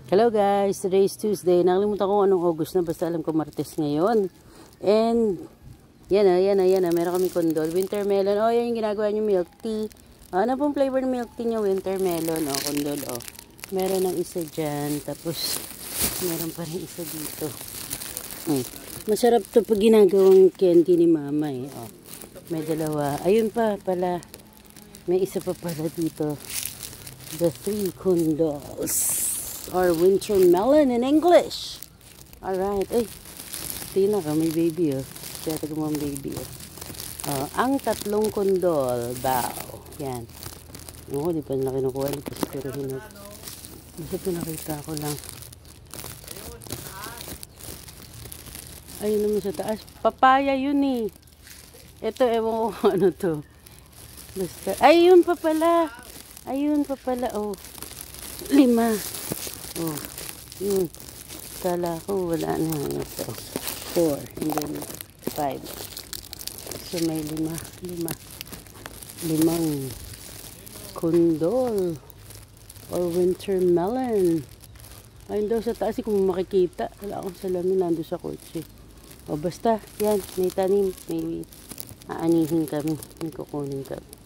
Hello guys, today is Tuesday. Nakalimutan ko anong August na, basta alam ko Martes ngayon. And, yan na. Meron kami kondol. Winter melon. Oh, yan yung ginagawa nyo milk tea. Ano pong flavor ng milk tea nyo? Winter melon. Oh, kondol. Oh. Meron ng isa dyan. Tapos, meron pa rin isa dito. Masarap to pag ginagawang candy ni mama eh. Oh, may dalawa. Ayun pa pala. May isa pa pala dito. The 3 condols. Or winter melon in English. Alright. Ay, tina ka. May baby oh. Kaya taga mo ang baby oh. Ang 3 kondol. Bow. Yan. Ako, di pa nila kinukuha. Di pa siguro hinag. Basta pinakita ko lang. Ayun naman sa taas. Papaya yun eh. Ito, ewan ko ano to. Basta. Ayun pa pala. Ayun pa pala. Oh. 5. Oh, yun. Kala ko wala na. Ito. 4. And then 5. So may 5. 5 kondol. Or winter melon. Ayun daw sa taas. Kung makikita. Wala akong salamin. Nando sa kotse. O basta. Yan. May tanim. May aanihin kami. May kukunin kami.